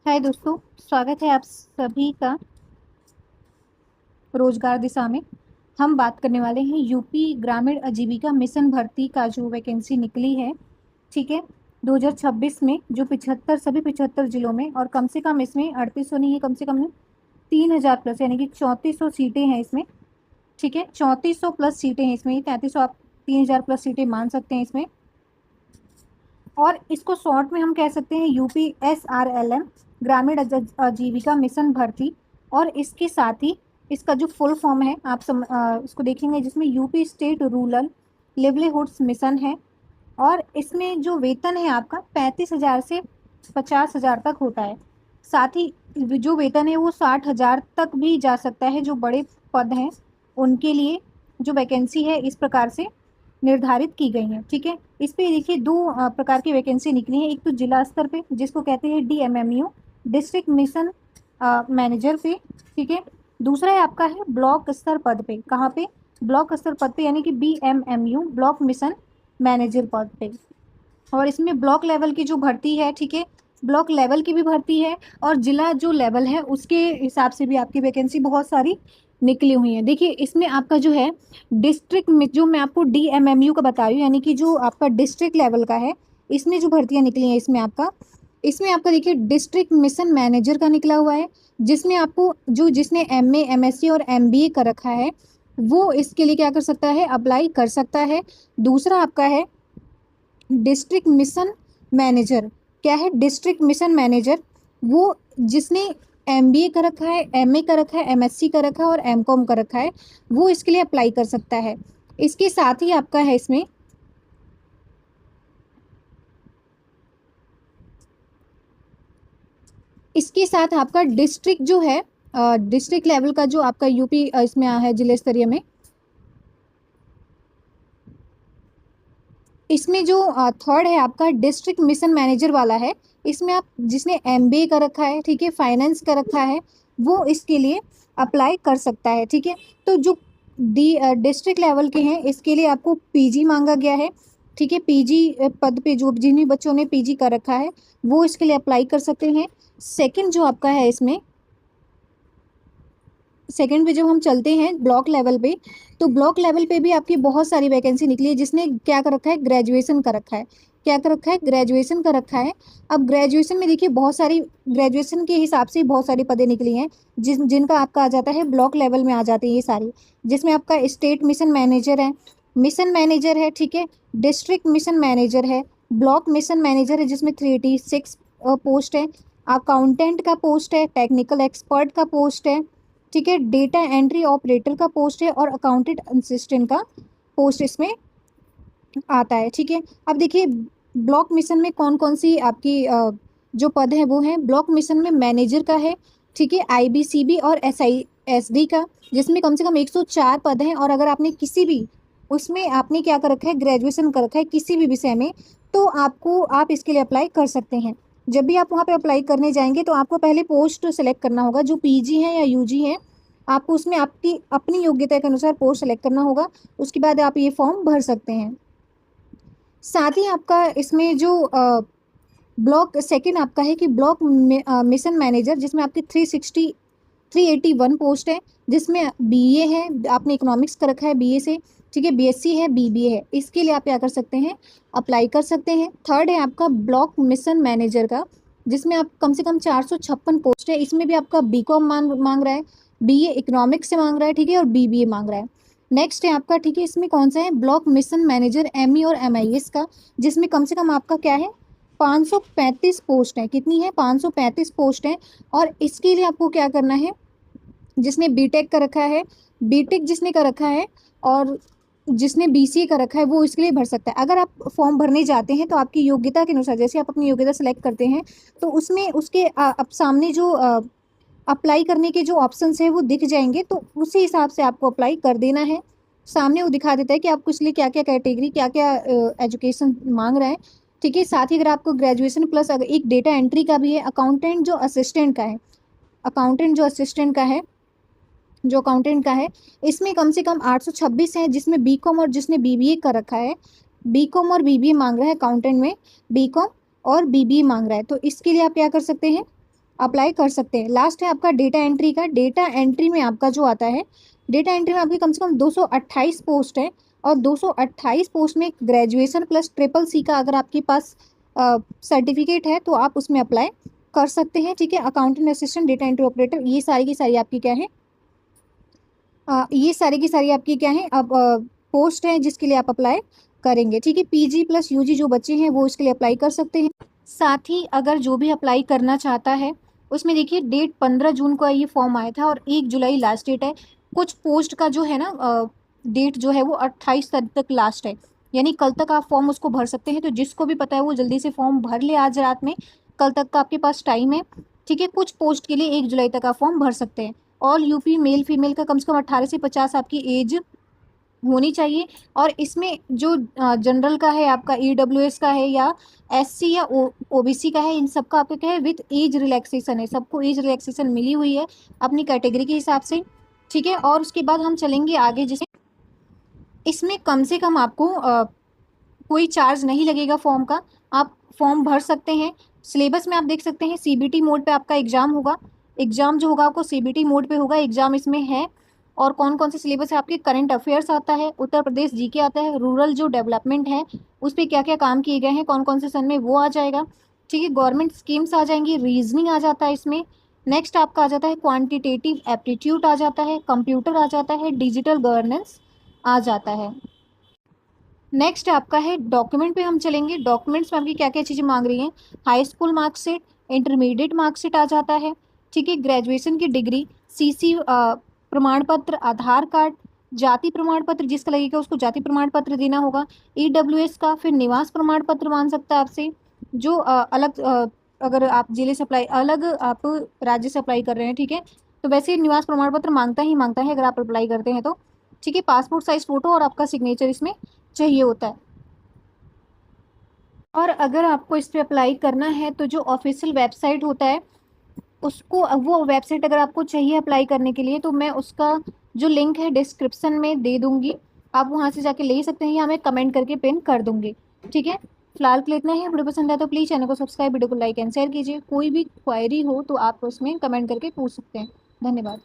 हाय दोस्तों, स्वागत है आप सभी का रोजगार दिशा में। हम बात करने वाले हैं यूपी ग्रामीण आजीविका मिशन भर्ती का जो वैकेंसी निकली है। ठीक है, 2026 में जो 75 जिलों में, और कम से कम इसमें 3800 नहीं है, कम से कम 3000 प्लस, यानी कि 3400 सीटें हैं इसमें। ठीक है, 3400 प्लस सीटें हैं इसमें, 3300 आप 3000 प्लस सीटें मान सकते हैं इसमें। और इसको शॉर्ट में हम कह सकते हैं UPSRLM ग्रामीण आजीविका मिशन भर्ती। और इसके साथ ही इसका जो फुल फॉर्म है आप इसको देखेंगे, जिसमें यूपी स्टेट रूरल लिवलीहुड्स मिशन है। और इसमें जो वेतन है आपका 35,000 से 50,000 तक होता है। साथ ही जो वेतन है वो 60,000 तक भी जा सकता है। जो बड़े पद हैं उनके लिए जो वैकेंसी है इस प्रकार से निर्धारित की गई है। ठीक है, इस पे देखिए दो प्रकार की वैकेंसी निकली है। एक तो जिला स्तर पे जिसको कहते हैं DMMU, डिस्ट्रिक्ट मिशन मैनेजर पे। ठीक है, दूसरा है आपका है ब्लॉक स्तर पद पे। कहाँ पे? ब्लॉक स्तर पद पे, यानी कि BMMU ब्लॉक मिशन मैनेजर पद पे। और इसमें ब्लॉक लेवल की जो भर्ती है, ठीक है, ब्लॉक लेवल की भी भर्ती है, और जिला जो लेवल है उसके हिसाब से भी आपकी वैकेंसी बहुत सारी निकली हुई है। देखिए इसमें आपका जो है डिस्ट्रिक्ट में, जो मैं आपको DMMU का बता रही हूँ, यानी कि जो आपका डिस्ट्रिक्ट लेवल का है, इसमें जो भर्तियाँ निकली हैं इसमें आपका देखिए डिस्ट्रिक्ट मिशन मैनेजर का निकला हुआ है, जिसमें आपको जो जिसने MA MSc और MBA कर रखा है वो इसके लिए क्या कर सकता है, अप्लाई कर सकता है। दूसरा आपका है डिस्ट्रिक्ट मिशन मैनेजर। क्या है? डिस्ट्रिक्ट मिशन मैनेजर, वो जिसने MBA कर रखा है, MA कर रखा है, MSc कर रखा है और MCOM कर रखा है, वो इसके लिए अप्लाई कर सकता है। इसके साथ ही आपका है इसमें इसके साथ आपका डिस्ट्रिक्ट जो है, डिस्ट्रिक्ट लेवल का जो आपका यूपी इसमें है जिले स्तरीय में, इसमें जो थर्ड है आपका डिस्ट्रिक्ट मिशन मैनेजर वाला है। इसमें आप जिसने MBA कर रखा है, ठीक है, फाइनेंस कर रखा है, वो इसके लिए अप्लाई कर सकता है। ठीक है, तो जो डिस्ट्रिक्ट लेवल के हैं इसके लिए आपको PG मांगा गया है। ठीक है, PG पद पे जो जिन भी बच्चों ने PG कर रखा है वो इसके लिए अप्लाई कर सकते हैं। सेकंड जो आपका है इसमें, सेकंड पे जब हम चलते हैं ब्लॉक लेवल पे, तो ब्लॉक लेवल पे भी आपकी बहुत सारी वैकेंसी निकली है। जिसने क्या कर रखा है, ग्रेजुएशन कर रखा है। क्या कर रखा है? ग्रेजुएशन कर रखा है। अब ग्रेजुएशन में देखिए बहुत सारी, ग्रेजुएशन के हिसाब से बहुत सारी पदें निकली हैं जिनका आपका आ जाता है ब्लॉक लेवल में आ जाती है ये सारी। जिसमें आपका स्टेट मिशन मैनेजर है, ठीक है, डिस्ट्रिक्ट मिशन मैनेजर है, ब्लॉक मिशन मैनेजर है जिसमें 386 पोस्ट है, अकाउंटेंट का पोस्ट है, टेक्निकल एक्सपर्ट का पोस्ट है, ठीक है, डेटा एंट्री ऑपरेटर का पोस्ट है, और अकाउंटेंट असिस्टेंट का पोस्ट इसमें आता है। ठीक है, अब देखिए ब्लॉक मिशन में कौन कौन सी आपकी जो पद है वो है। ब्लॉक मिशन में मैनेजर का है, ठीक है, IBCB और SISD का, जिसमें कम से कम 104 पद हैं। और अगर आपने किसी भी उसमें आपने क्या कर रखा है, ग्रेजुएशन कर रखा है किसी भी विषय में, तो आप इसके लिए अप्लाई कर सकते हैं। जब भी आप वहाँ पे अप्लाई करने जाएंगे तो आपको पहले पोस्ट सेलेक्ट करना होगा, जो PG है या UG है, आपको उसमें आपकी अपनी योग्यता के अनुसार पोस्ट सेलेक्ट करना होगा। उसके बाद आप ये फॉर्म भर सकते हैं। साथ ही आपका इसमें जो ब्लॉक सेकंड आपका है कि ब्लॉक मिशन मैनेजर, जिसमें आपकी 381 पोस्ट है, जिसमें BA है, आपने इकोनॉमिक्स कर रखा है BA से, ठीक है, BSc है, BBA है, इसके लिए आप क्या कर सकते हैं, अप्लाई कर सकते हैं। थर्ड है आपका ब्लॉक मिशन मैनेजर का, जिसमें आप कम से कम 456 पोस्ट है। इसमें भी आपका BCom मांग रहा है, BA इकोनॉमिक्स से मांग रहा है, ठीक है, और BBA मांग रहा है। नेक्स्ट है आपका, ठीक है, इसमें कौन सा है, ब्लॉक मिशन मैनेजर ME और MIS का, जिसमें कम से कम आपका क्या है, 535 पोस्ट है। कितनी है? 535 पोस्ट है। और इसके लिए आपको क्या करना है, जिसने बीटेक कर रखा है, बीटेक जिसने कर रखा है और जिसने BCA कर रखा है वो इसके लिए भर सकता है। अगर आप फॉर्म भरने जाते हैं तो आपकी योग्यता के अनुसार, जैसे आप अपनी योग्यता सेलेक्ट करते हैं तो उसमें उसके अब सामने जो अप्लाई करने के जो ऑप्शंस है वो दिख जाएंगे, तो उसी हिसाब से आपको अप्लाई कर देना है। सामने वो दिखा देता है कि आपको इसलिए क्या क्या कैटेगरी, क्या क्या एजुकेशन मांग रहा है। ठीक है, साथ ही अगर आपको ग्रेजुएशन प्लस अगर एक डेटा एंट्री का भी है, अकाउंटेंट जो असिस्टेंट का है, अकाउंटेंट जो असिस्टेंट का है, जो अकाउंटेंट का है, इसमें कम से कम 826 है। जिसमें BCom और जिसने BBA कर रखा है, BCom और BBA मांग रहा है, अकाउंटेंट में BCom और BBA मांग रहा है, तो इसके लिए आप क्या कर सकते हैं, अप्लाई कर सकते हैं। लास्ट है आपका डेटा एंट्री का। डेटा एंट्री में आपका जो आता है, डेटा एंट्री में आपकी कम से कम 228 पोस्ट है, और 228 पोस्ट में ग्रेजुएशन प्लस ट्रिपल सी का अगर आपके पास सर्टिफिकेट है तो आप उसमें अप्लाई कर सकते हैं। ठीक है, accountant assistant, data entry operator, ये सारी की सारी आपकी क्या है, ये सारी की सारी आपकी क्या है अब पोस्ट है जिसके लिए आप अप्लाई करेंगे। ठीक है, पीजी प्लस यूजी जो बच्चे हैं वो इसके लिए अप्लाई कर सकते हैं। साथ ही अगर जो भी अप्लाई करना चाहता है, उसमें देखिए डेट 15 जून को ये फॉर्म आया था और 1 जुलाई लास्ट डेट है। कुछ पोस्ट का जो है ना डेट जो है वो 28 तारीख तक लास्ट है, यानी कल तक आप फॉर्म उसको भर सकते हैं। तो जिसको भी पता है वो जल्दी से फॉर्म भर ले आज रात में, कल तक का आपके पास टाइम है। ठीक है, कुछ पोस्ट के लिए 1 जुलाई तक आप फॉर्म भर सकते हैं। ऑल यूपी मेल फीमेल का कम से कम 18 से 50 आपकी एज होनी चाहिए। और इसमें जो जनरल का है, आपका ईडब्ल्यूएस का है, या एससी या ओबीसी का है, इन सब का आपका क्या है विथ एज रिलैक्सेशन है। सबको एज रिलैक्सेशन मिली हुई है अपनी कैटेगरी के हिसाब से। ठीक है, और उसके बाद हम चलेंगे आगे, जिसे इसमें कम से कम आपको कोई चार्ज नहीं लगेगा फॉर्म का, आप फॉर्म भर सकते हैं। सिलेबस में आप देख सकते हैं सीबीटी मोड पे आपका एग्जाम होगा। एग्जाम जो होगा आपको सीबीटी मोड पे होगा, एग्जाम इसमें है। और कौन कौन से सिलेबस है आपके, करंट अफेयर्स आता है, उत्तर प्रदेश जीके आता है, रूरल जो डेवलपमेंट है उस पर क्या क्या काम किए गए हैं कौन कौन से सन में, वो आ जाएगा। ठीक है, गवर्नमेंट स्कीम्स आ जाएंगी, रीजनिंग आ जाता है इसमें। नेक्स्ट आपका आ जाता है क्वांटिटेटिव एप्टीट्यूड आ जाता है, कंप्यूटर आ जाता है, डिजिटल गवर्नेंस आ जाता है। नेक्स्ट आपका है डॉक्यूमेंट पे हम चलेंगे। डॉक्यूमेंट्स में आपकी क्या क्या चीज़ें मांग रही हैं, high school marksheet, intermediate marksheet आ जाता है। ठीक है, ग्रेजुएशन की डिग्री, सीसी प्रमाण पत्र, आधार कार्ड, जाति प्रमाण पत्र, जिसका लगेगा उसको जाति प्रमाण पत्र देना होगा, ईडब्ल्यूएस का, फिर निवास प्रमाण पत्र मांग सकता है आपसे। जो अलग अगर आप जिले से अप्लाई, अलग आप राज्य से अप्लाई कर रहे हैं, ठीक है, तो वैसे निवास प्रमाण पत्र मांगता ही मांगता है अगर आप अप्लाई करते हैं तो। ठीक है, पासपोर्ट साइज फोटो और आपका सिग्नेचर इसमें चाहिए होता है। और अगर आपको इस पे अप्लाई करना है तो जो ऑफिशियल वेबसाइट होता है उसको, वो वेबसाइट अगर आपको चाहिए अप्लाई करने के लिए, तो मैं उसका जो लिंक है डिस्क्रिप्शन में दे दूंगी, आप वहां से जाके ले सकते हैं, या मैं कमेंट करके पिन कर दूंगी। ठीक है, फिलहाल के लिए इतना ही। वीडियो पसंद आया तो प्लीज़ चैनल को सब्सक्राइब, वीडियो को लाइक एंड शेयर कीजिए। कोई भी क्वायरी हो तो आप उसमें कमेंट करके पूछ सकते हैं। धन्यवाद।